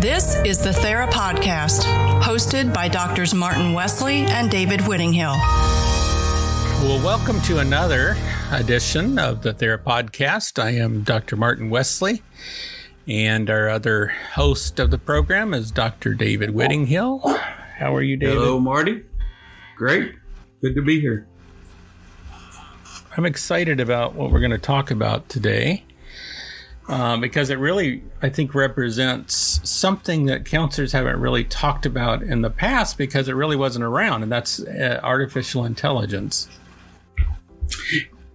This is the Therapodcast, hosted by Drs. Martin Wesley and David Whittinghill. Well, welcome to another edition of the Therapodcast. I am Dr. Martin Wesley, and our other host of the program is Dr. David Whittinghill. How are you, David? Hello, Marty. Great. Good to be here. I'm excited about what we're going to talk about today. Because it really, I think, represents something that counselors haven't really talked about in the past because it really wasn't around, and that's artificial intelligence.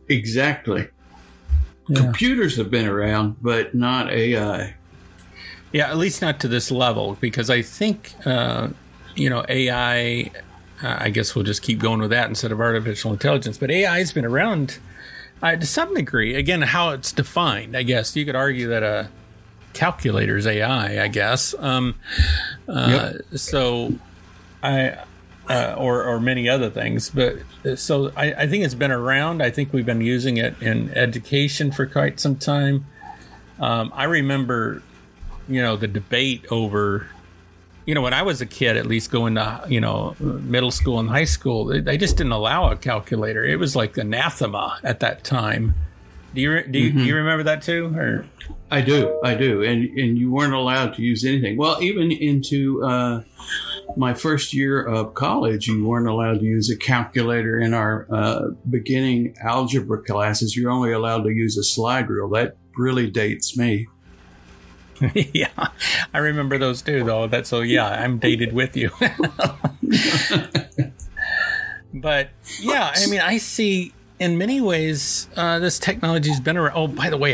Exactly. Yeah. Computers have been around, but not AI. Yeah, at least not to this level, because I think, AI, I guess we'll just keep going with that instead of artificial intelligence, but AI has been around to some degree. Again, how it's defined, I guess. You could argue that a calculator is AI, I guess. Yep. So or many other things. But so I think it's been around. I think we've been using it in education for quite some time. I remember, the debate over, when I was a kid, at least going to, middle school and high school, they just didn't allow a calculator. It was like anathema at that time. Do you remember that too? Or I do. And you weren't allowed to use anything. Well, even into my first year of college, you weren't allowed to use a calculator in our beginning algebra classes. You're only allowed to use a slide rule. That really dates me. Yeah, I remember those too, though. I'm dated with you. But yeah, I mean, I see in many ways this technology's been around. Oh, by the way,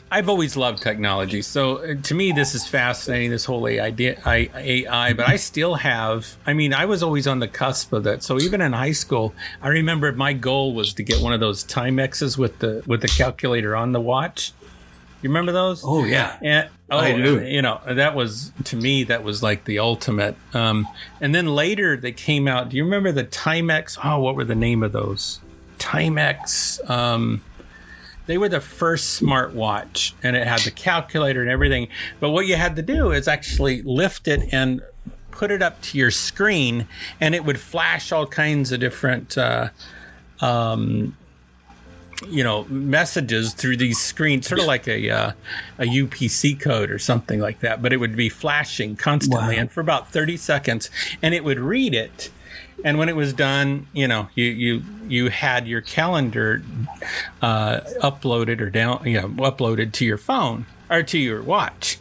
I've always loved technology, so to me this is fascinating. This whole AI, but I still have. I mean, I was always on the cusp of that. So even in high school, I remember my goal was to get one of those Timexes with the calculator on the watch. You remember those? Oh, yeah. I do. That was, to me, that was like the ultimate. And then later they came out. Do you remember the Timex? Oh, what were the name of those? Timex. They were the first smartwatch, and it had the calculator and everything. But what you had to do is actually lift it and put it up to your screen, and it would flash all kinds of different messages through these screens, sort of like a UPC code or something like that, but it would be flashing constantly. Wow. And for about 30 seconds, and it would read it. And when it was done, you had your calendar uploaded uploaded to your phone or to your watch.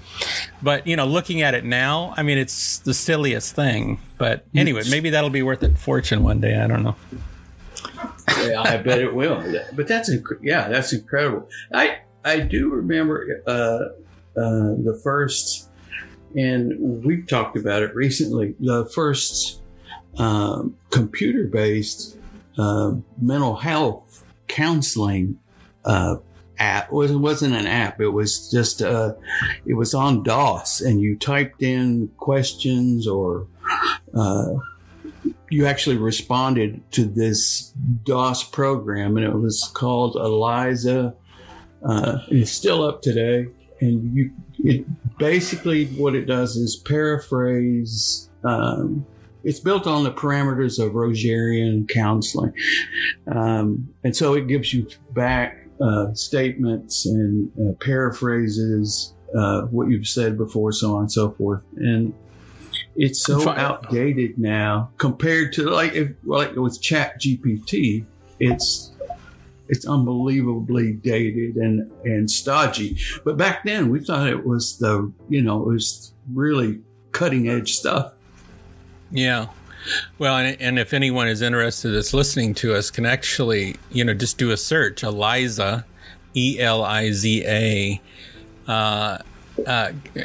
But, looking at it now, I mean, it's the silliest thing. But anyway, maybe that'll be worth a fortune one day. I don't know. Yeah, I bet it will. But that's incredible. I do remember the first, and we've talked about it recently, the first computer-based mental health counseling app. It wasn't an app. It was just it was on DOS, and you typed in questions or you actually responded to this DOS program, and it was called Eliza. It's still up today, and it basically what it does is paraphrase. It's built on the parameters of Rogerian counseling, and so it gives you back statements and paraphrases what you've said before, so on and so forth, and it's so outdated now compared to like with ChatGPT. It's unbelievably dated and stodgy. But back then we thought it was it was really cutting edge stuff. Yeah. Well, and if anyone is interested that's listening to us can actually, just do a search, Eliza, Eliza,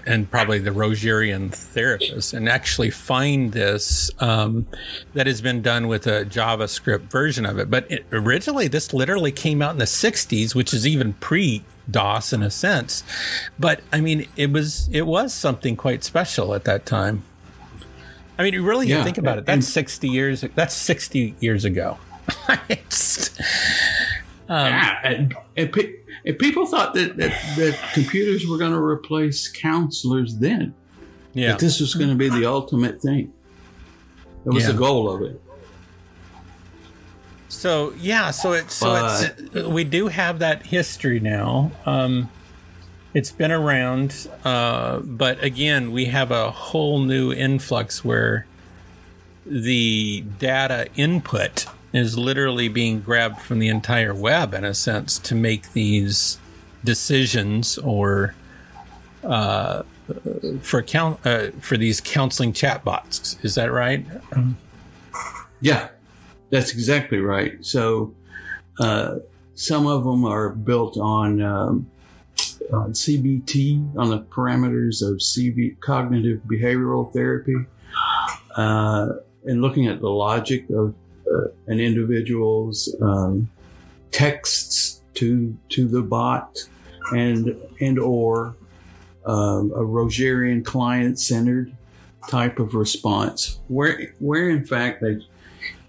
and probably the Rogerian therapist, and actually find this that has been done with a JavaScript version of it. But originally, this literally came out in the 60s, which is even pre-DOS in a sense. But I mean, it was something quite special at that time. I mean, really, you think about it. That's 60 years. That's 60 years ago. And people thought that computers were going to replace counselors then. Yeah. That this was going to be the ultimate thing. That was the goal of it. So we do have that history now. It's been around, but again, we have a whole new influx where the data input is literally being grabbed from the entire web, in a sense, to make these decisions or for these counseling chatbots. Is that right? Yeah, that's exactly right. So some of them are built on CBT, on the parameters of cognitive behavioral therapy, and looking at the logic of an individual's texts to the bot, and or a Rogerian client-centered type of response, where in fact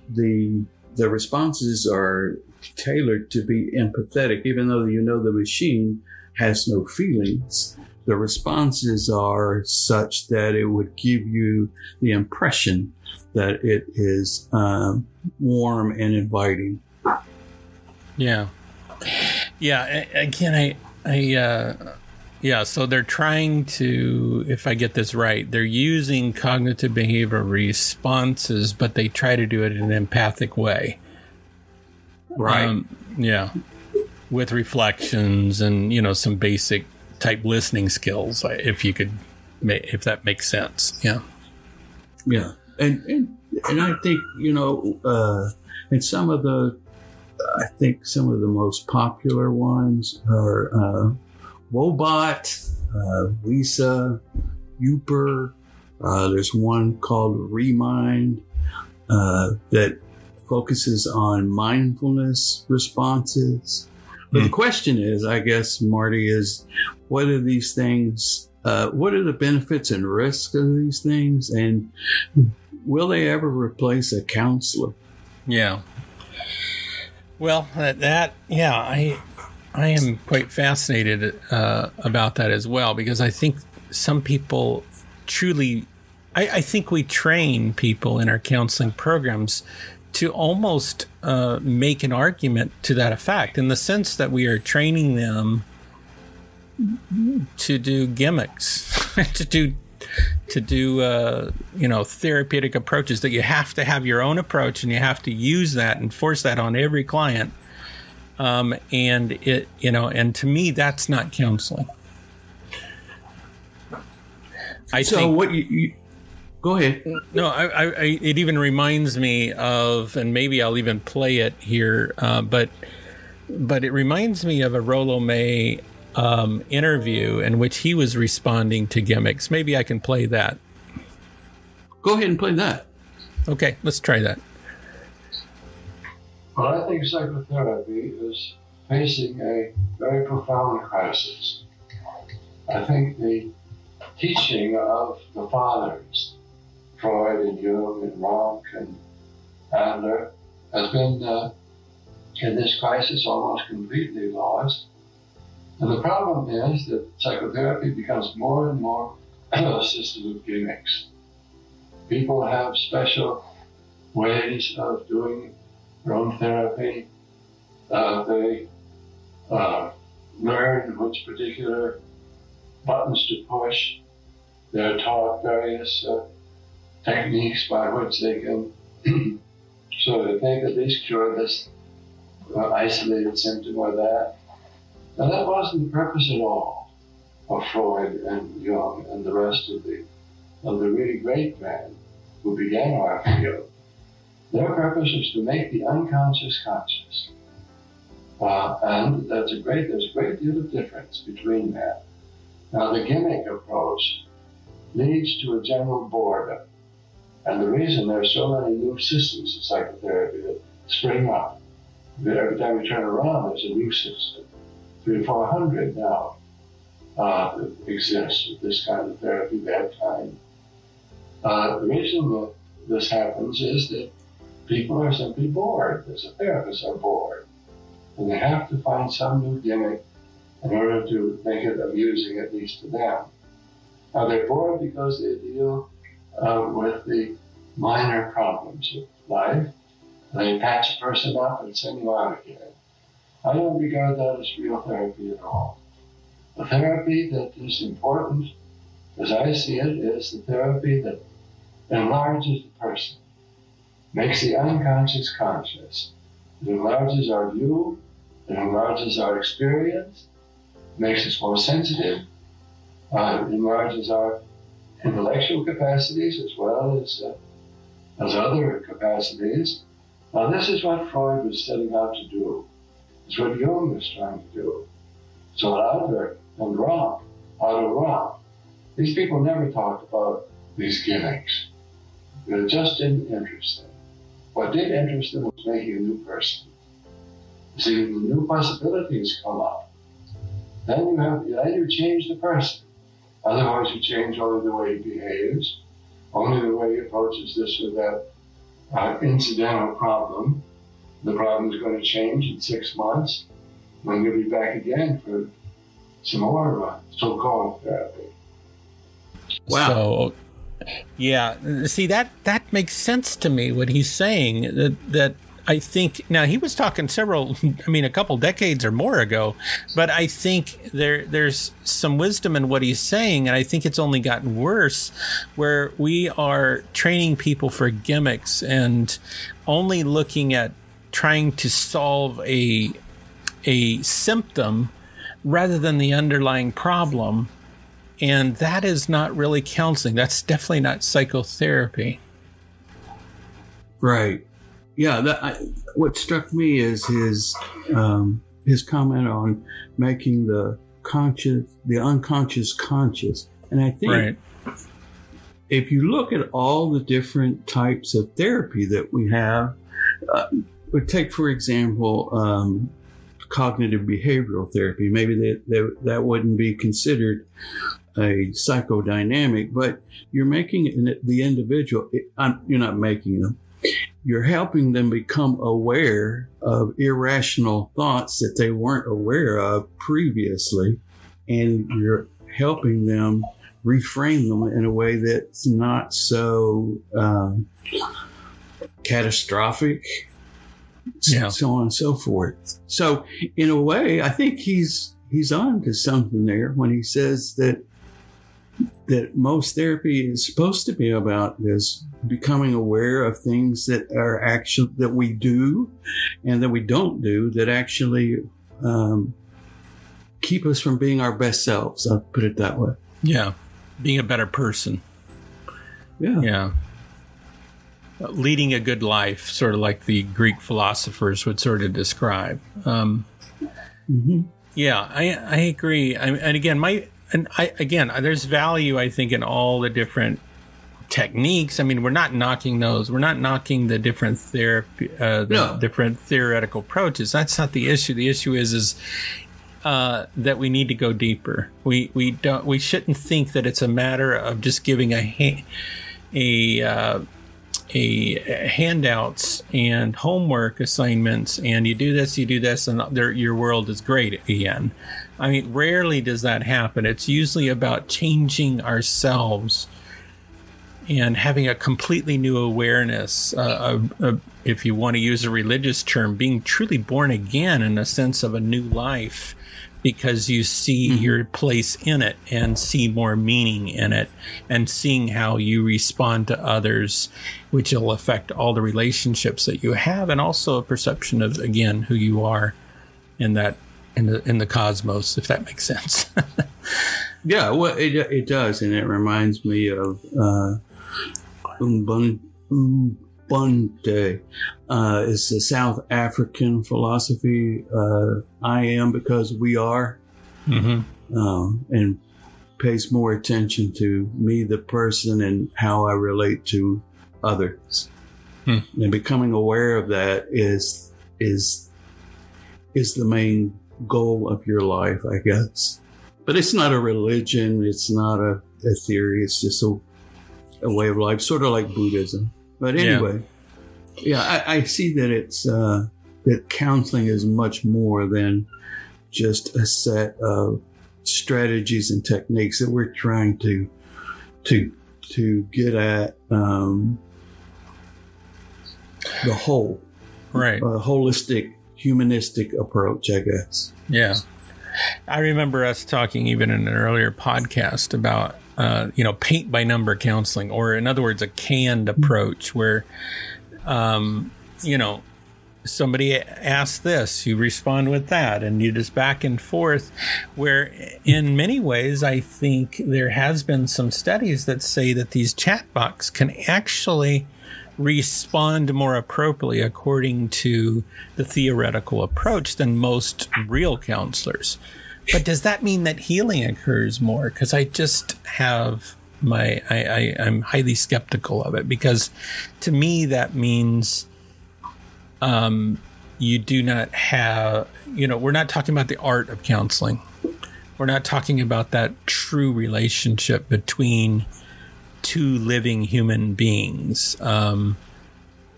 the responses are tailored to be empathetic, even though the machine has no feelings. The responses are such that it would give you the impression that it is warm and inviting. Yeah. Again, so they're trying to, if I get this right, they're using cognitive behavioral responses, but they try to do it in an empathic way. Right. With reflections and, some basic type listening skills, if that makes sense. Yeah. Yeah. And I think, and some of the most popular ones are Woebot, Wysa, Youper. There's one called Remind that focuses on mindfulness responses. But the question is, I guess, Marty, is what are these things? What are the benefits and risks of these things? And will they ever replace a counselor? Yeah. Well, I am quite fascinated about that as well, because I think some people truly, I think we train people in our counseling programs to almost make an argument to that effect, in the sense that we are training them to do gimmicks, to do therapeutic approaches, that you have to have your own approach and you have to use that and force that on every client. And to me, that's not counseling. Go ahead. No, it even reminds me of, and maybe I'll even play it here, but it reminds me of a Rollo May interview in which he was responding to gimmicks. Maybe I can play that. Go ahead and play that. Okay, let's try that. Well, I think psychotherapy is facing a very profound crisis. I think the teaching of the fathers, Freud and Jung and Rock and Adler, has been in this crisis almost completely lost. And the problem is that psychotherapy becomes more and more a system of gimmicks. People have special ways of doing their own therapy. They learn which particular buttons to push. They're taught various techniques by which they can so that they can at least cure this isolated symptom or that. And that wasn't the purpose at all of Freud and Jung and the rest of the really great men who began our field. Their purpose was to make the unconscious conscious. And there's a great deal of difference between that. Now, the gimmick approach leads to a general boredom. And the reason there are so many new systems of psychotherapy that spring up, that every time we turn around, there's a new system. 300 or 400 now exist with this kind of therapy, that kind. The reason that this happens is that people are simply bored. As a therapist are bored. and they have to find some new gimmick in order to make it amusing, at least to them. Now, they're bored because they deal with the minor problems of life. They patch a person up and send you out again. I don't regard that as real therapy at all. The therapy that is important, as I see it, is the therapy that enlarges the person, makes the unconscious conscious. It enlarges our view, it enlarges our experience, makes us more sensitive, enlarges our intellectual capacities as well as other capacities. Now, this is what Freud was setting out to do. It's what Jung was trying to do. So Albert and Otto Rock, these people never talked about these gimmicks. It just didn't interest them. What did interest them was making a new person. See, the new possibilities come up. Then you change the person. Otherwise, you change only the way he behaves, only the way he approaches this or that incidental problem. The problem is going to change in 6 months. Then you'll be back again for some more so-called therapy. Wow. So, yeah. See, that makes sense to me, what he's saying. That I think, now he was talking a couple decades or more ago, but I think there's some wisdom in what he's saying, and I think it's only gotten worse, where we are training people for gimmicks and only looking at trying to solve a symptom rather than the underlying problem. And that is not really counseling. That's definitely not psychotherapy. Right. Yeah. What struck me is his comment on making the unconscious conscious. And I think if you look at all the different types of therapy that we have, take, for example, cognitive behavioral therapy. Maybe that wouldn't be considered a psychodynamic, but you're making the individual, you're not making them, you're helping them become aware of irrational thoughts that they weren't aware of previously, and you're helping them reframe them in a way that's not so catastrophic, so on and so forth. So in a way, I think he's on to something there when he says that most therapy is supposed to be about this becoming aware of things that are actually, that we do and that we don't do, that actually keep us from being our best selves. I'll put it that way. Yeah. Being a better person. Yeah. Yeah. Leading a good life, sort of like the Greek philosophers would sort of describe. Yeah, I agree. And again, there's value, I think, in all the different techniques. I mean, we're not knocking those. We're not knocking the different different theoretical approaches. That's not the issue. The issue is that we need to go deeper. We shouldn't think that it's a matter of just giving handouts and homework assignments, and you do this, and your world is great again. I mean, rarely does that happen. It's usually about changing ourselves and having a completely new awareness of, if you want to use a religious term, being truly born again in a sense of a new life, because you see your place in it and see more meaning in it, and seeing how you respond to others, which will affect all the relationships that you have, and also a perception of, again, who you are in the cosmos, if that makes sense. Yeah, well, it does, and it reminds me of Ubuntu. It's a South African philosophy. I am because we are, and pays more attention to me, the person, and how I relate to others. And becoming aware of that is the main goal of your life, I guess. But it's not a religion. It's not a theory. It's just a way of life, sort of like Buddhism. But anyway, I see that that counseling is much more than just a set of strategies and techniques that we're trying to get at the whole, right? Holistic, humanistic approach, I guess. Yeah, I remember us talking even in an earlier podcast about paint by number counseling, or in other words, a canned approach where somebody asks this, you respond with that, and you just back and forth, where in many ways I think there has been some studies that say that these chatbots can actually respond more appropriately according to the theoretical approach than most real counselors. But does that mean that healing occurs more? Because I just have I'm highly skeptical of it, because to me that means you do not have, we're not talking about the art of counseling. We're not talking about that true relationship between two living human beings.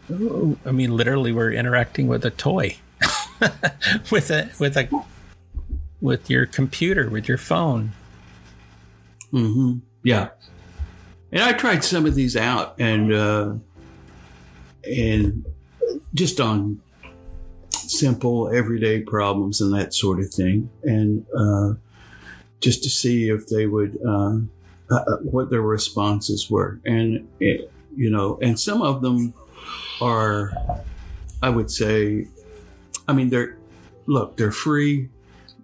Literally we're interacting with a toy, with your computer, with your phone. Mm-hmm. Yeah. And I tried some of these out and just on simple everyday problems and that sort of thing. And, just to see if they would, what their responses were. And, and some of them are, I would say, they're free.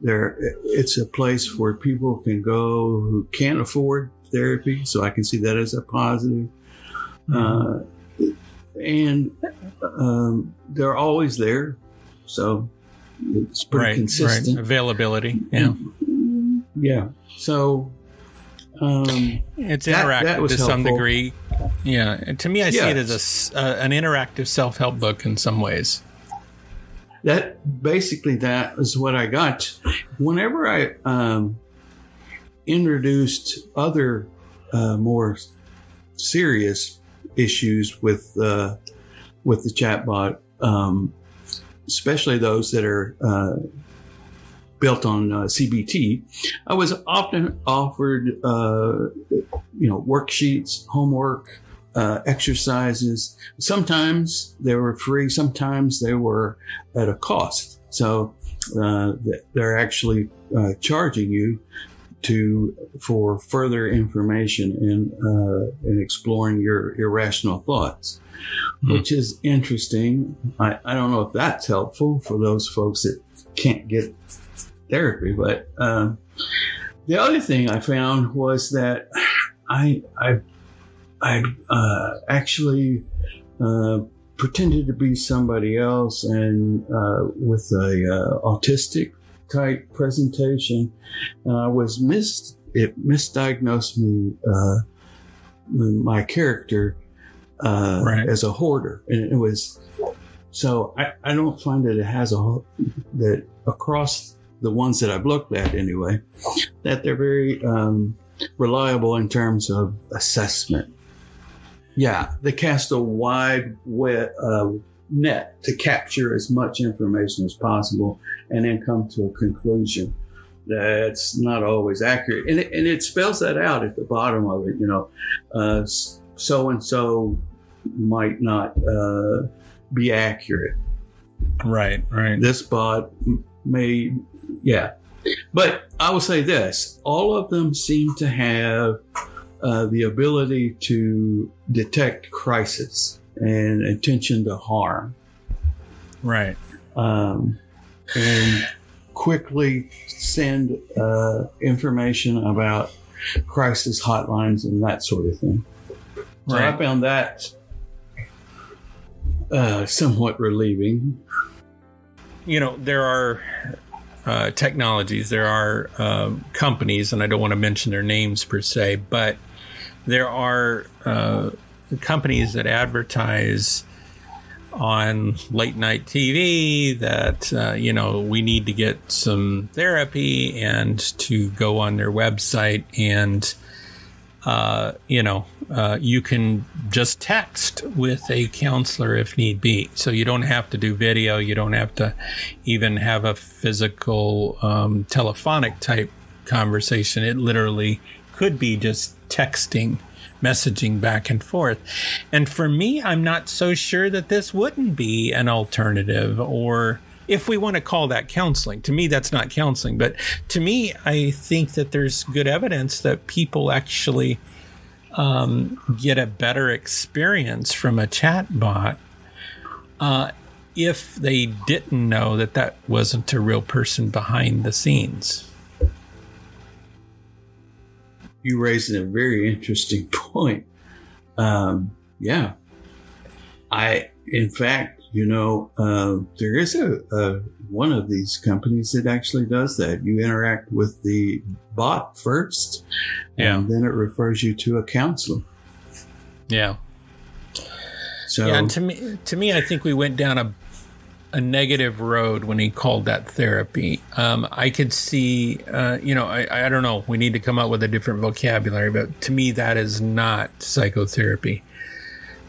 It's a place where people can go who can't afford therapy. So I can see that as a positive. And they're always there. So it's pretty consistent. Right. Availability. Yeah. Yeah. So it's interactive to some degree. Yeah. And to me, I see it as an interactive self-help book in some ways. That is what I got. Whenever I introduced other more serious issues with the chatbot, especially those that are built on CBT, I was often offered worksheets, homework, exercises. Sometimes they were free, sometimes they were at a cost. So they're actually charging you for further information in exploring your irrational thoughts, which is interesting. I don't know if that's helpful for those folks that can't get therapy, but the other thing I found was that I actually pretended to be somebody else, and with a autistic type presentation, and I was misdiagnosed me my character as a hoarder, and it was so I don't find that it has that across the ones that I've looked at anyway, that they're very reliable in terms of assessment. Yeah, they cast a wide net to capture as much information as possible and then come to a conclusion that's not always accurate. And it spells that out at the bottom of it, so-and-so might not be accurate. Right. This bot may, yeah. But I will say this, all of them seem to have the ability to detect crisis and intention to harm. Right. And quickly send information about crisis hotlines and that sort of thing. So I found that somewhat relieving. There are technologies, there are companies, and I don't want to mention their names per se, but there are companies that advertise on late night TV that, we need to get some therapy, and to go on their website and, you can just text with a counselor if need be. So you don't have to do video. You don't have to even have a physical telephonic type conversation. It literally could be just texting, messaging back and forth. And for me, I'm not so sure that this wouldn't be an alternative, or if we want to call that counseling. To me, that's not counseling. But to me, I think that there's good evidence that people actually get a better experience from a chatbot if they didn't know that that wasn't a real person behind the scenes. You raised a very interesting point. Yeah. In fact, there is a one of these companies that actually does that. You interact with the bot first, and then it refers you to a counselor. Yeah. So, yeah, and to me, I think we went down a negative road when he called that therapy. I could see, I don't know. We need to come up with a different vocabulary, but to me, that is not psychotherapy.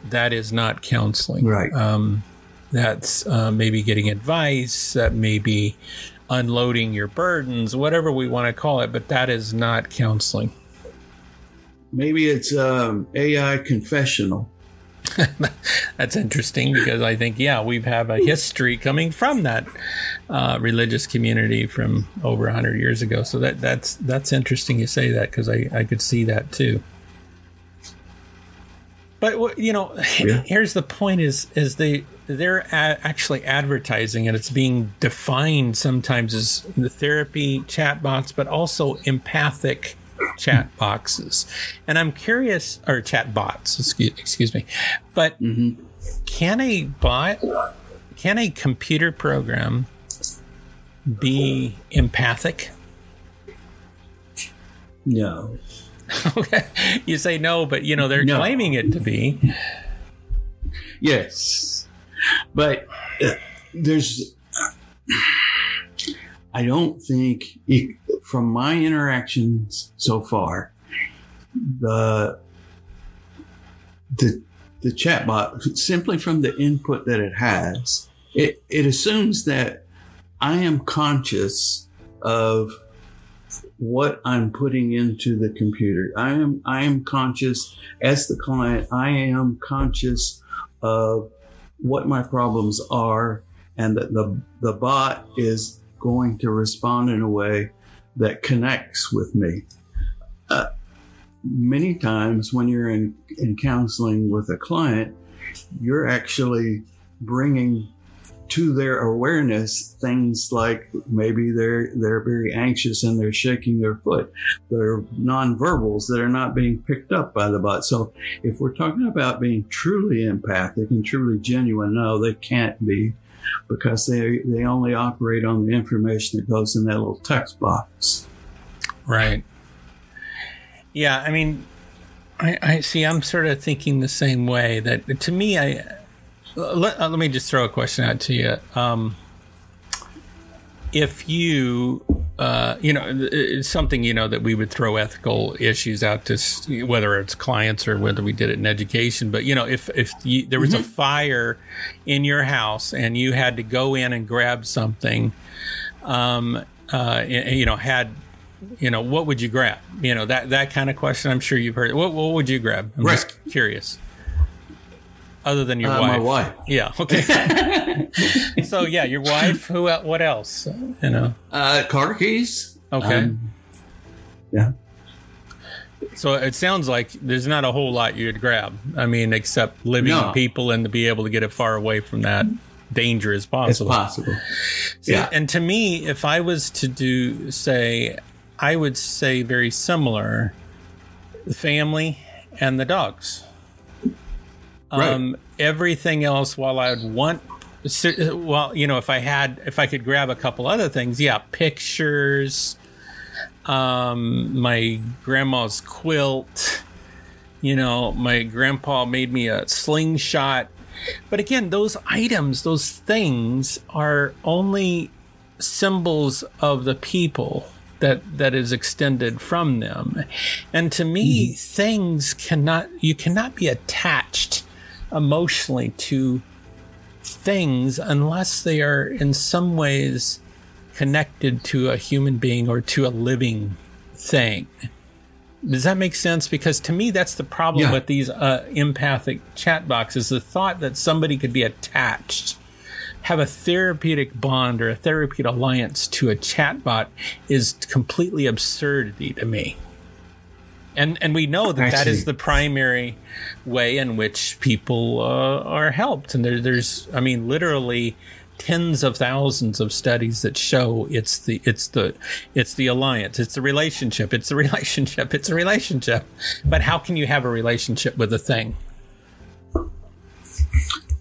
That is not counseling. Right. That's maybe getting advice, that may be unloading your burdens, whatever we want to call it, but that is not counseling. Maybe it's AI confessional. That's interesting, because I think, we have a history coming from that religious community from over 100 years ago. So that's interesting you say that, because I could see that too. But, here's the point is they're actually advertising, and it's being defined sometimes as the therapy chatbots, but also empathic chat boxes. And I'm curious, or chat bots, excuse me. But can a computer program be empathic? No. Okay. You say no, but they're claiming it to be. Yes. But I don't think, from my interactions so far, the chatbot, simply from the input that it has, it assumes that I am conscious of what I'm putting into the computer. I am conscious as the client. I am conscious of what my problems are, and that the bot is going to respond in a way that connects with me. Many times when you're in counseling with a client, you're actually bringing to their awareness things like maybe they're very anxious and they're shaking their foot. They're nonverbals that are not being picked up by the bot. So if we're talking about being truly empathic and truly genuine, no, they can't be, because they only operate on the information that goes in that little text box. Right. Yeah, I mean, I see. I'm sort of thinking the same way. That to me, let me just throw a question out to you. If you, it's something, that we would throw ethical issues out to, whether it's clients or whether we did it in education. But, if there was a fire in your house and you had to go in and grab something, what would you grab? That kind of question. I'm sure you've heard. What would you grab? I'm just curious. Other than your wife. My wife. Yeah. Okay. So your wife. Who? What else? Car keys. Okay. Yeah. So it sounds like there's not a whole lot you'd grab. I mean, except living people and to be able to get it far away from that danger as possible. It's possible. So, and to me, if I was to I would say very similar, the family and the dogs. Right. Everything else, while I'd want, if I could grab a couple other things, pictures, my grandma's quilt, my grandpa made me a slingshot. But again, those items, those things are only symbols of the people. that is extended from them. And to me, you cannot be attached emotionally to things unless they are in some ways connected to a human being or to a living thing. Does that make sense? Because to me, that's the problem with these empathic chat boxes, the thought that somebody could be attached, have a therapeutic bond or a therapeutic alliance to a chatbot is completely absurdity to me. And we know that is the primary way in which people are helped. And there's literally tens of thousands of studies that show it's the alliance, it's the relationship. But how can you have a relationship with a thing?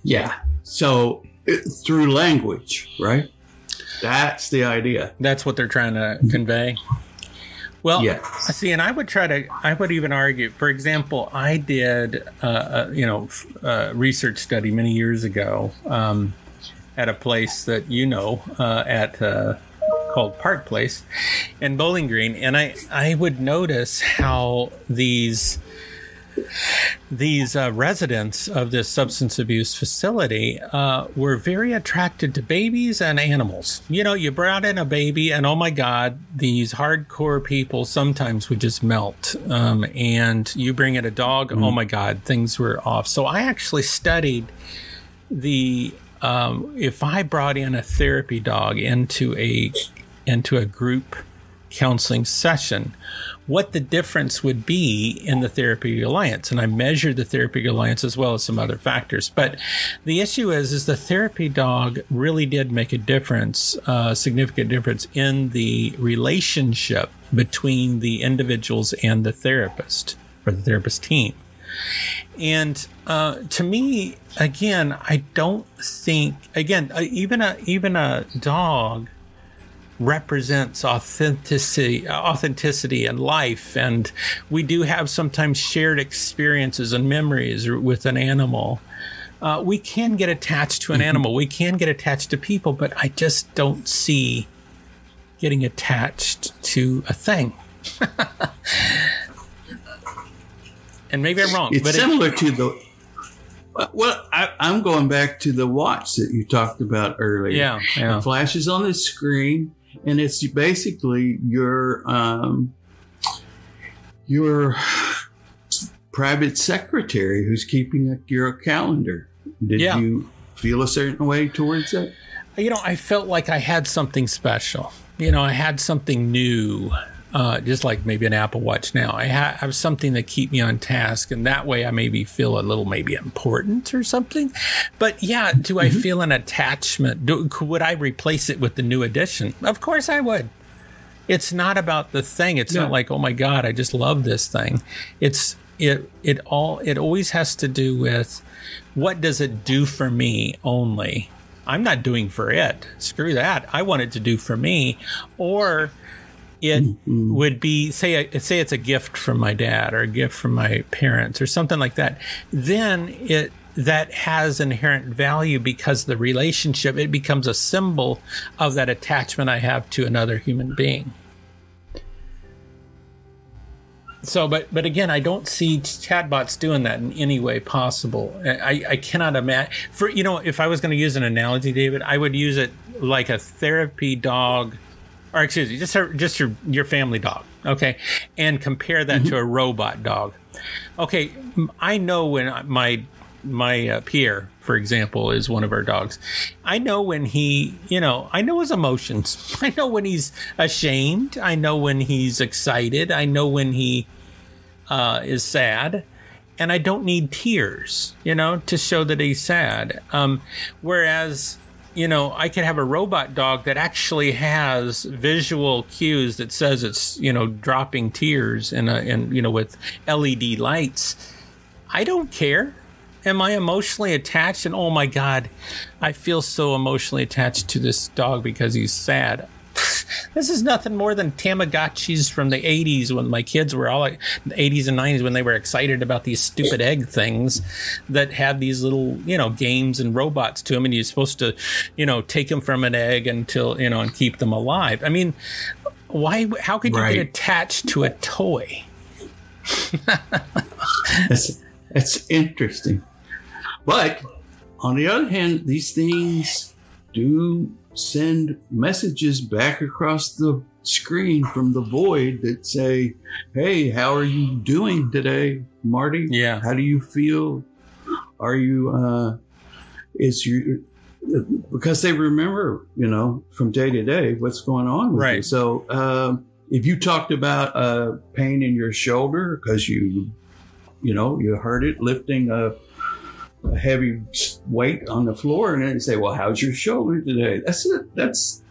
Yeah. So through language, right? That's the idea. That's what they're trying to convey. Well, see, and I would even argue, for example, I did a research study many years ago at a place that called Park Place in Bowling Green, and I would notice how these residents of this substance abuse facility were very attracted to babies and animals. You brought in a baby and, oh my God, these hardcore people sometimes would just melt. And you bring in a dog, oh my God, things were off. So I actually studied if I brought in a therapy dog into a group counseling session, what the difference would be in the therapeutic alliance. And I measured the therapeutic alliance as well as some other factors. But the issue is the therapy dog really did make a difference, significant difference in the relationship between the individuals and the therapist or the therapist team. And to me, again, I don't think, even a dog represents authenticity and life, and we do have sometimes shared experiences and memories with an animal. We can get attached to an animal, we can get attached to people, but I just don't see getting attached to a thing. And maybe I'm wrong. It's similar to the. Well, I'm going back to the watch that you talked about earlier. Yeah. It flashes on the screen, and it's basically your private secretary who's keeping your calendar. Did you feel a certain way towards that? I felt like I had something special. I had something new. Just like maybe an Apple Watch now. I have something that keep me on task, and that way I maybe feel a little maybe important or something. But do I feel an attachment? Would I replace it with the new edition? Of course I would. It's not about the thing. It's not like, oh my God, I just love this thing. It always has to do with what does it do for me only. I'm not doing for it. Screw that. I want it to do for me. Or it would be, say it's a gift from my dad or a gift from my parents or something like that. Then that has inherent value because the relationship, it becomes a symbol of that attachment I have to another human being. So, but again, I don't see chatbots doing that in any way possible. I cannot imagine. If I was going to use an analogy, David, I would use it like a therapy dog. Or excuse me, just your family dog, okay? And compare that to a robot dog. Okay, I know when my Pierre, for example, is one of our dogs. I know when I know his emotions. I know when he's ashamed. I know when he's excited. I know when he is sad. And I don't need tears, to show that he's sad. Whereas I could have a robot dog that actually has visual cues that says it's, dropping tears with LED lights. I don't care. Am I emotionally attached? And oh my God, I feel so emotionally attached to this dog because he's sad. This is nothing more than Tamagotchis from the 80s when my kids were all like the 80s and 90s when they were excited about these stupid egg things that had these little, games and robots to them. And you're supposed to, take them from an egg until, and keep them alive. I mean, Why? How could you Right. get attached to a toy? That's interesting. But on the other hand, these things do send messages back across the screen from the void that say, hey, how are you doing today, Marty? Yeah. How do you feel? Are you, because they remember, from day to day what's going on with Right. you. So if you talked about pain in your shoulder because you heard it lifting a heavy weight on the floor, and then you say, well, how's your shoulder today? That's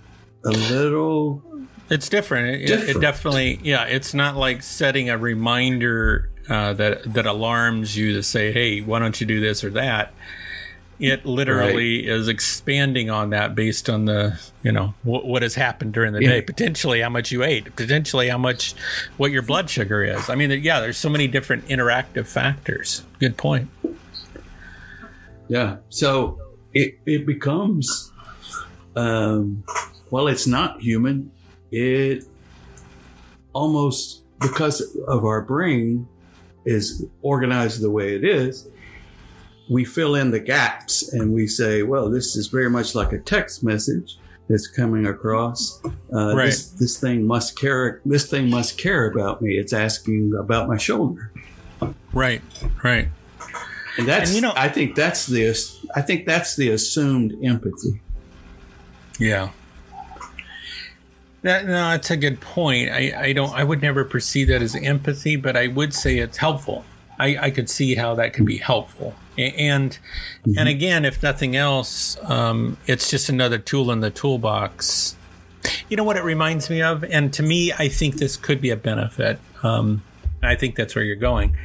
a little... It's different. It definitely, it's not like setting a reminder that alarms you to say, hey, why don't you do this or that? It literally is expanding on that based on the, what has happened during the day, potentially how much you ate, potentially what your blood sugar is. I mean, there's so many different interactive factors. Good point. Yeah. So it becomes, it's not human. It almost, because of our brain is organized the way it is, we fill in the gaps and we say, well, this is very much like a text message that's coming across. Right. This thing must care. This thing must care about me. It's asking about my shoulder. Right. Right. And I think that's the assumed empathy. Yeah. That's a good point. I would never perceive that as empathy, but I would say it's helpful. I could see how that could be helpful. And again, if nothing else, it's just another tool in the toolbox. You know what it reminds me of? And to me, I think this could be a benefit. I think that's where you're going.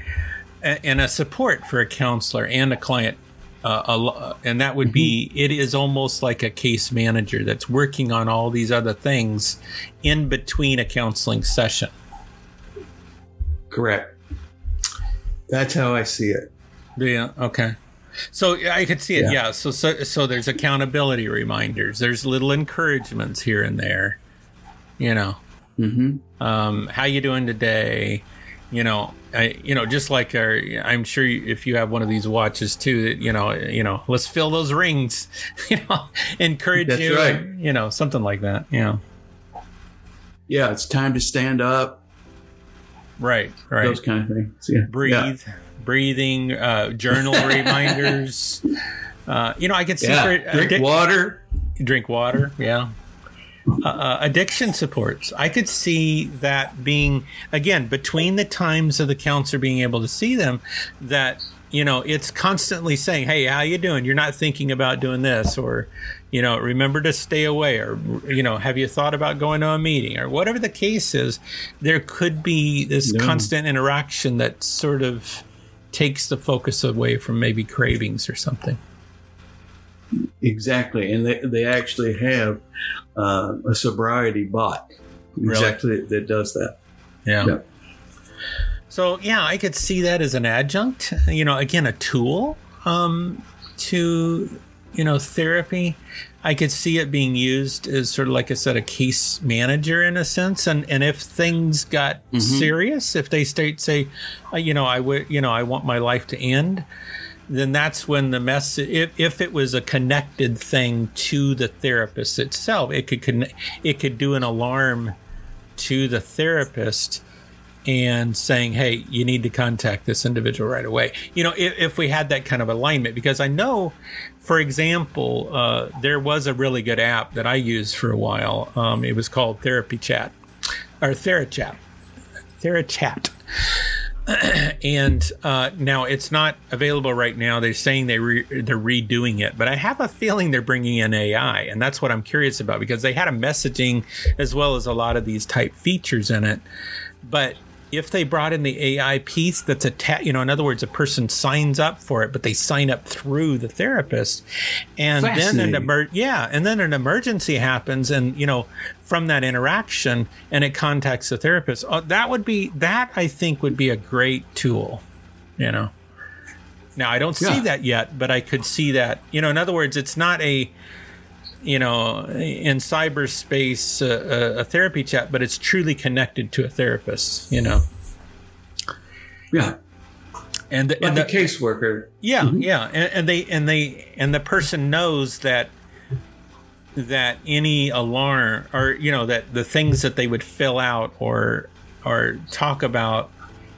And a support for a counselor and a client. And that would be, it is almost like a case manager that's working on all these other things in between a counseling session. Correct. That's how I see it. Yeah. Okay. So I could see it. Yeah. So there's accountability reminders. There's little encouragements here and there. How you doing today? Just like I'm sure if you have one of these watches too, that, let's fill those rings, encourage That's you, right. Something like that. Yeah. Yeah. It's time to stand up. Right. Those kind of things. Yeah. Breathing, journal reminders. I could see drink water. Yeah. Addiction supports. I could see that being, again, between the times of the counselor being able to see them, that, it's constantly saying, hey, how you doing? You're not thinking about doing this, or, remember to stay away, or, have you thought about going to a meeting, or whatever the case is. There could be this constant interaction that sort of takes the focus away from maybe cravings or something. Exactly. And they actually have a sobriety bot that does that. Yeah. So, I could see that as an adjunct, again, a tool to, therapy. I could see it being used as sort of, like I said, a case manager in a sense. And if things got serious, if they say, I want my life to end, then that's when the message, if it was a connected thing to the therapist itself, it could do an alarm to the therapist and saying, hey, you need to contact this individual right away. If we had that kind of alignment, because I know, for example, there was a really good app that I used for a while. It was called Therapy-Chat or TheraChat. And now it's not available right now. They're saying they're redoing it, but I have a feeling they're bringing in AI, and that's what I'm curious about, because they had a messaging as well as a lot of these type features in it. But if they brought in the AI piece, that's in other words, a person signs up for it, but they sign up through the therapist, and then an emergency happens, and from that interaction, and it contacts the therapist. That I think would be a great tool. Now I don't see that yet, but I could see that. In other words, it's not in cyberspace a therapy chat, but it's truly connected to a therapist. Yeah. And the caseworker. Yeah, yeah, and the person knows that any alarm, or that the things that they would fill out or talk about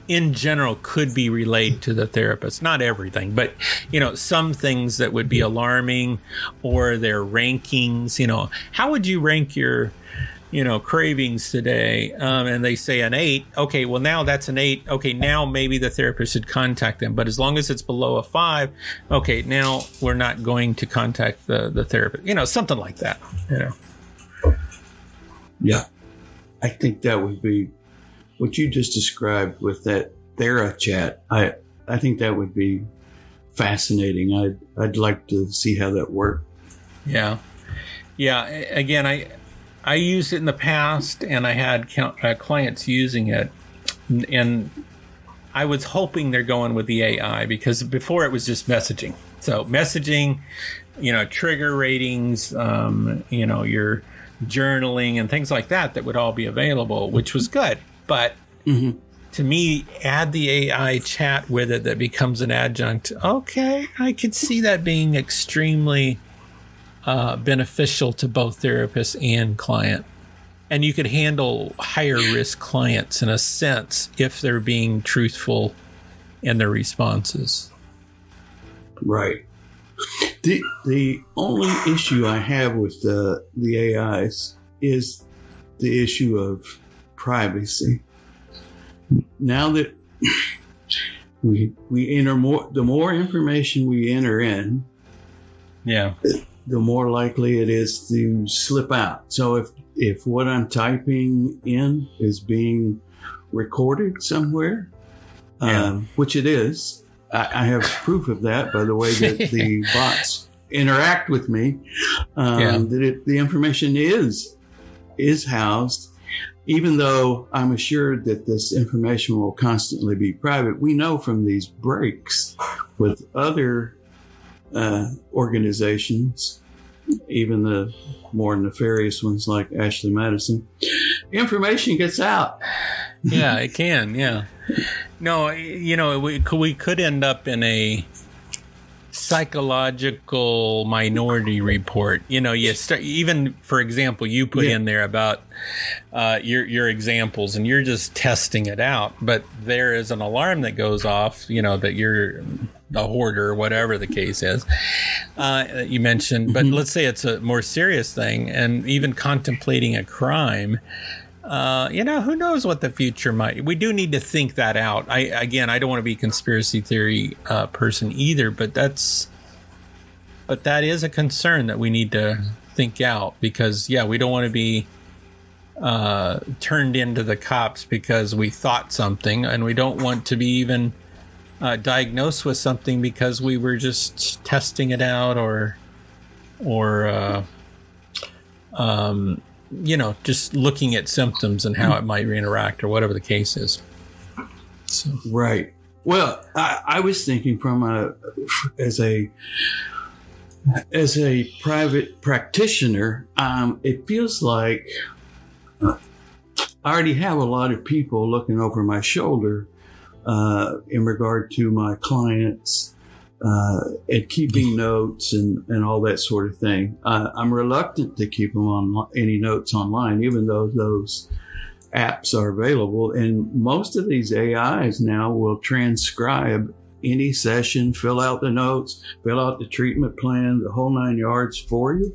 in general could be relayed to the therapist. Not everything, but some things that would be alarming, or their rankings. How would you rank your cravings today? And they say an 8. Okay, well, now that's an 8. Okay, now maybe the therapist should contact them. But as long as it's below a 5, okay, now we're not going to contact the therapist. Something like that. Yeah. I think that would be what you just described with that TheraChat. I think that would be fascinating. I'd like to see how that worked. Yeah. Yeah. Again, I used it in the past, and I had clients using it, and I was hoping they're going with the AI, because before it was just messaging. So messaging, trigger ratings, your journaling and things like that would all be available, which was good. But to me, add the AI chat with it that becomes an adjunct. Okay, I could see that being extremely beneficial to both therapist and client. And you could handle higher risk clients in a sense if they're being truthful in their responses. Right. The only issue I have with the AIs is the issue of privacy. Now that we enter more, the more information we enter in, the more likely it is to slip out. So if what I'm typing in is being recorded somewhere, which it is, I have proof of that by the way that the bots interact with me, that the information is housed. Even though I'm assured that this information will constantly be private, we know from these breaks with other organizations, even the more nefarious ones like Ashley Madison, information gets out. Yeah, it can. Yeah. No, we could end up in a psychological minority report. You start, even for example, you put in there about your examples, and you're just testing it out, but there is an alarm that goes off, that you're a hoarder or whatever the case is, that you mentioned. But let's say it's a more serious thing, and even contemplating a crime. Who knows what the future might. We do need to think that out. I don't want to be a conspiracy theory person either, but that is a concern that we need to think out, because we don't want to be turned into the cops because we thought something, and we don't want to be even diagnosed with something because we were just testing it out, or just looking at symptoms and how it might interact, or whatever the case is. So. Right. Well, I was thinking as a private practitioner, it feels like I already have a lot of people looking over my shoulder in regard to my clients and keeping notes and all that sort of thing. I'm reluctant to keep any notes online, even though those apps are available. And most of these AIs now will transcribe any session, fill out the notes, fill out the treatment plan, the whole 9 yards for you.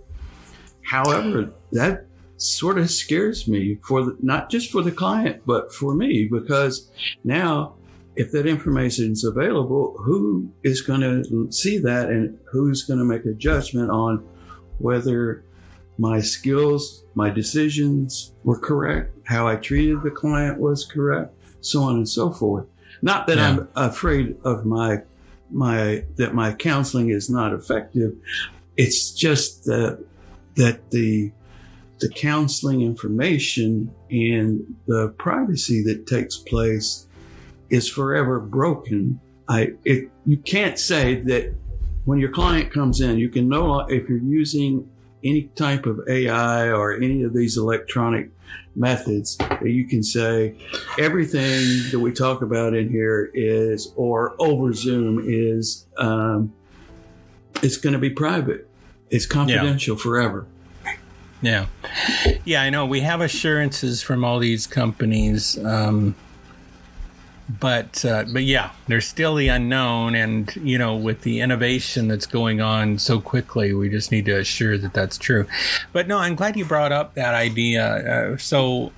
However, that sort of scares me, not just for the client, but for me, because now, if that information is available, who is going to see that, and who's going to make a judgment on whether my skills, my decisions were correct, how I treated the client was correct, so on and so forth. Not that I'm afraid of that my counseling is not effective. It's just that the counseling information and the privacy that takes place is forever broken. You can't say that when your client comes in, you can if you're using any type of AI or any of these electronic methods that you can say everything that we talk about in here is, or over Zoom is, it's going to be private. It's confidential forever. Yeah. Yeah, I know. We have assurances from all these companies. But yeah, there's still the unknown. And, you know, with the innovation that's going on so quickly, we just need to assure that that's true. But no, I'm glad you brought up that idea. So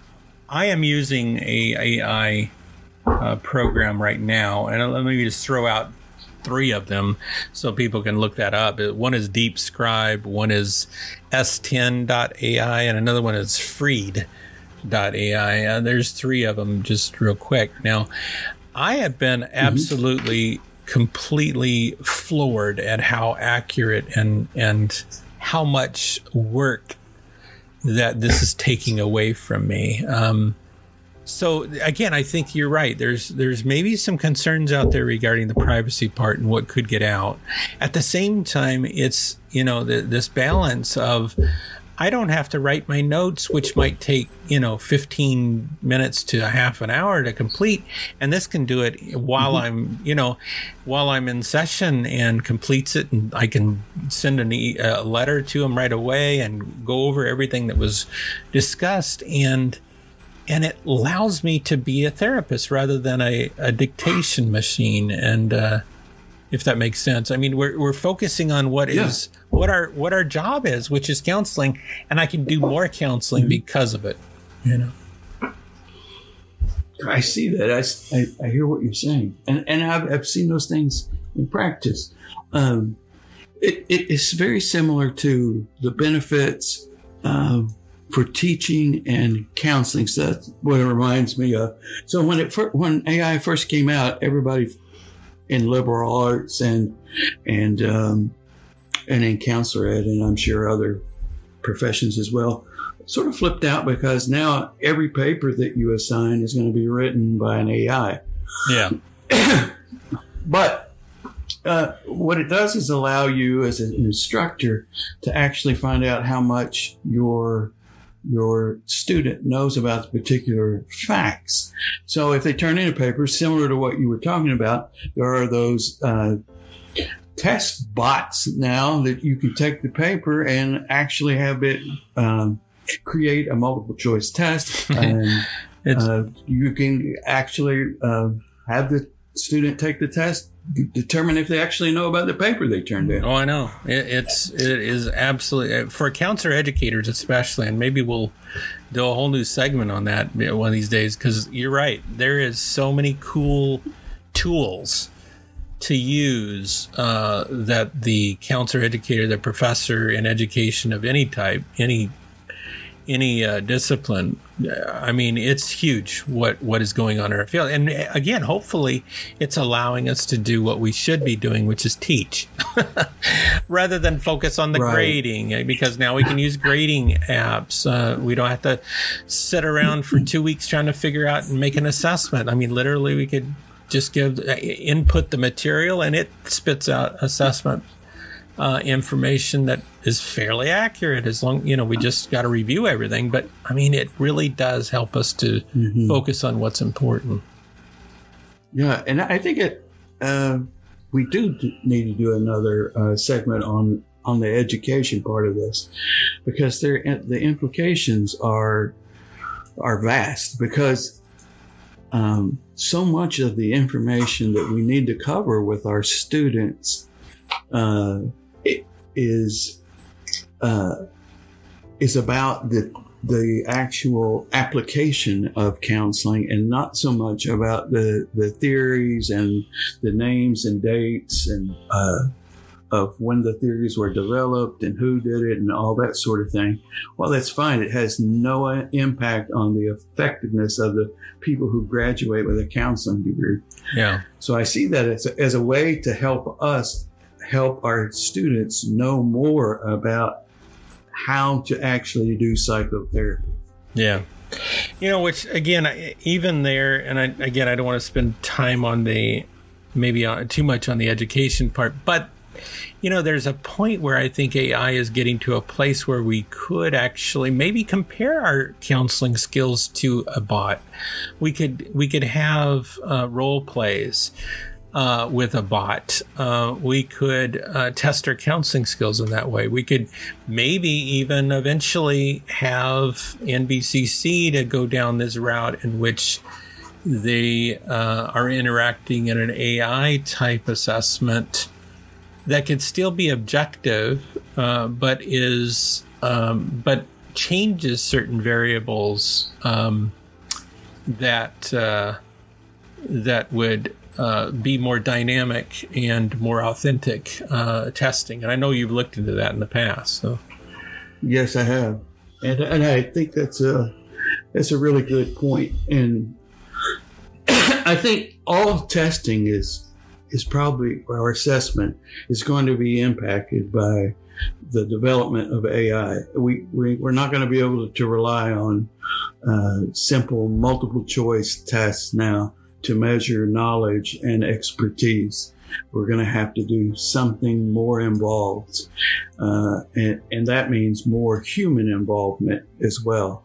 I am using a AI program right now. And let me just throw out 3 of them so people can look that up. One is Deep Scribe, one is S10.ai, and another one is Freed.ai. There's 3 of them, just real quick. Now, I have been absolutely, completely floored at how accurate and how much work that this is taking away from me. So again, I think you're right. There's maybe some concerns out there regarding the privacy part and what could get out. At the same time, it's, you know, this balance of, I don't have to write my notes, which might take, 15 minutes to a half an hour to complete. And this can do it while while I'm in session and completes it. And I can send a letter to them right away and go over everything that was discussed. And it allows me to be a therapist rather than a dictation machine. And if that makes sense, I mean, we're focusing on what our job is, which is counseling, and I can do more counseling because of it. You know, I see that. I hear what you're saying, and I've seen those things in practice. It's very similar to the benefits for teaching and counseling. So that's what it reminds me of. So when AI first came out, everybody in liberal arts and in counselor ed, and I'm sure other professions as well, sort of flipped out because now every paper that you assign is going to be written by an AI. Yeah. But what it does is allow you as an instructor to actually find out how much your student knows about the particular facts. So if they turn in a paper similar to what you were talking about, there are those test bots now that you can take the paper and actually have it create a multiple choice test. And you can actually have the student take the test, determine if they actually know about the paper they turned in. Oh, I know. It is absolutely, for counselor educators especially, and maybe we'll do a whole new segment on that one of these days, because you're right. There is so many cool tools to use that the counselor educator, the professor in education of any type, any discipline, I mean, it's huge what is going on in our field. And again, hopefully it's allowing us to do what we should be doing, which is teach rather than focus on the grading, because now we can use grading apps. We don't have to sit around for 2 weeks trying to figure out and make an assessment. I mean, literally we could just input the material and it spits out assessment information that is fairly accurate, as long, we just got to review everything. But I mean, it really does help us to focus on what's important. Yeah. And I think we do need to do another segment on the education part of this, because the implications are vast, because so much of the information that we need to cover with our students is about the actual application of counseling, and not so much about the theories and the names and dates and of when the theories were developed and who did it and all that sort of thing. Well, that's fine. It has no impact on the effectiveness of the people who graduate with a counseling degree. Yeah. So I see that as a way to help us help our students know more about how to actually do psychotherapy. Yeah. Which again, even there, and I don't want to spend time on too much on the education part, but there's a point where I think AI is getting to a place where we could actually maybe compare our counseling skills to a bot. We could have role plays with a bot. We could test our counseling skills in that way. We could maybe even eventually have NBCC to go down this route in which they are interacting in an AI type assessment that could still be objective, but changes certain variables that would be more dynamic and more authentic testing. And I know you've looked into that in the past. So yes, I have, and I think that's a really good point. And I think all testing is probably, our assessment is going to be impacted by the development of AI. We're not going to be able to rely on simple multiple choice tests now to measure knowledge and expertise. We're going to have to do something more involved, and that means more human involvement as well.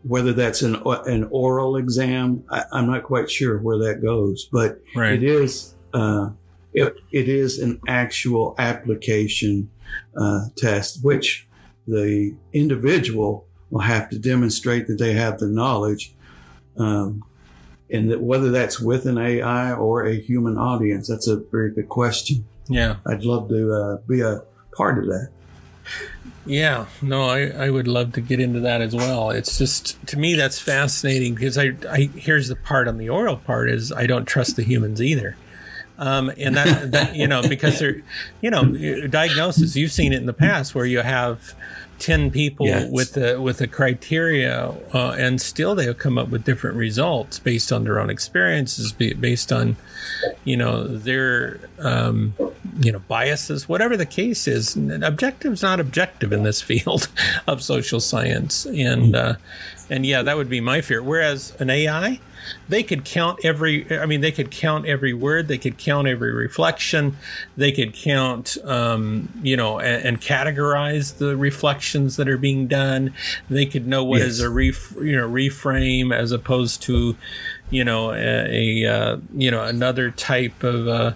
Whether that's an oral exam, I'm not quite sure where that goes, but right. It is an actual application test, which the individual will have to demonstrate that they have the knowledge, and that whether that's with an AI or a human audience, that's a very good question. Yeah, I'd love to be a part of that. Yeah, no, I would love to get into that as well. It's just, to me, that's fascinating because here's the part on the oral part is I don't trust the humans either. And that because they're, diagnosis, you've seen it in the past where you have 10 people yes. with the criteria, and still they'll come up with different results based on their own experiences, based on, their, biases, whatever the case is. Objective's not objective in this field of social science. And yeah, that would be my fear. Whereas an AI, they could count every word. They could count every reflection. They could count, and categorize the reflections that are being done. They could know what yes. is a reframe as opposed to, another type of,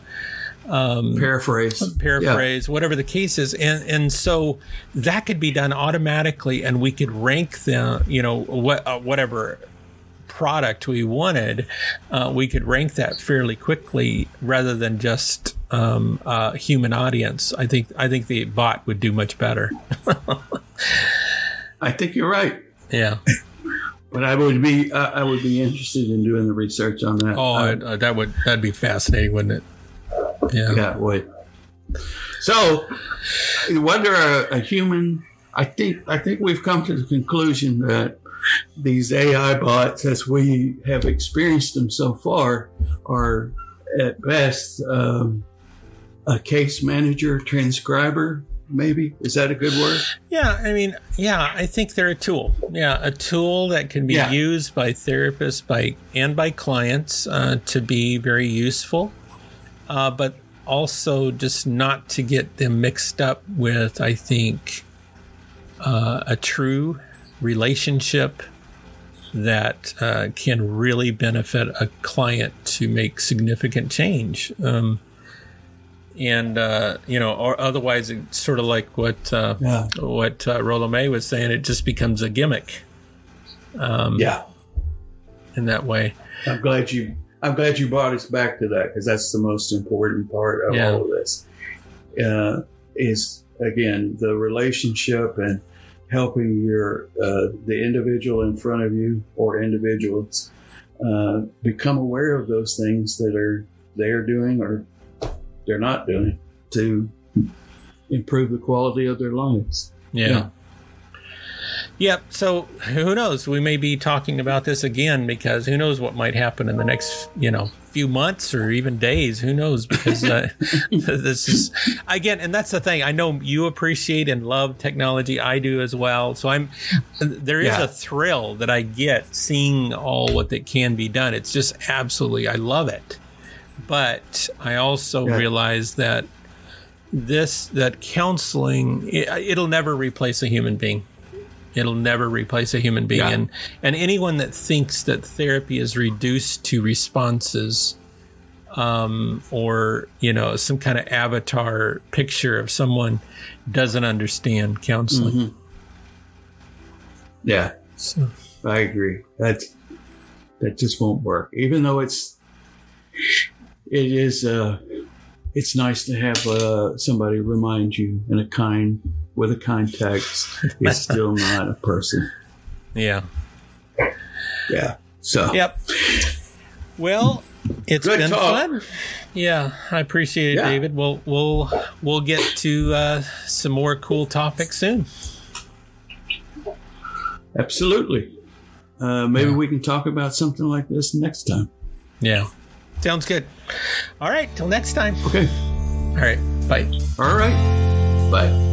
paraphrase, yeah. whatever the case is. And so that could be done automatically, and we could rank them, whatever product we wanted, we could rank that fairly quickly rather than just human audience. I think the bot would do much better. I think you're right. Yeah. But I would be interested in doing the research on that. Oh, that'd be fascinating, wouldn't it? Yeah, it would. So, whether a human, I think we've come to the conclusion that these AI bots, as we have experienced them so far, are at best a case manager, transcriber. Maybe, is that a good word? Yeah, I think they're a tool. Yeah, a tool that can be used by therapists and by clients to be very useful, but also just not to get them mixed up with, I think, a true relationship that can really benefit a client to make significant change. Or otherwise it's sort of like what Rollo May was saying, it just becomes a gimmick. In that way. I'm glad you brought us back to that, because that's the most important part of all of this. Is again the relationship and helping the individual in front of you or individuals become aware of those things that they're doing or they're not doing to improve the quality of their lives. Yeah. Yep. So who knows? We may be talking about this again, because who knows what might happen in the next, few months or even days. Who knows? Because this is, again, and that's the thing. I know you appreciate and love technology. I do as well. So there is a thrill that I get seeing all what that can be done. It's just absolutely, I love it. But I also realize that that counseling, it'll never replace a human being. It'll never replace a human being. Yeah. And anyone that thinks that therapy is reduced to responses, or, some kind of avatar picture of someone, doesn't understand counseling. Mm-hmm. Yeah. So I agree. That just won't work. Even though it's nice to have somebody remind you with a kind text. It's still not a person. Yeah. Yeah. So. Yep. Well, it's Good been talk. fun. Yeah, I appreciate it, Yeah. David. We'll get to some more cool topics soon. Absolutely. Maybe we can talk about something like this next time. Yeah. Sounds good. All right. Till next time. Okay. All right. Bye. All right. Bye.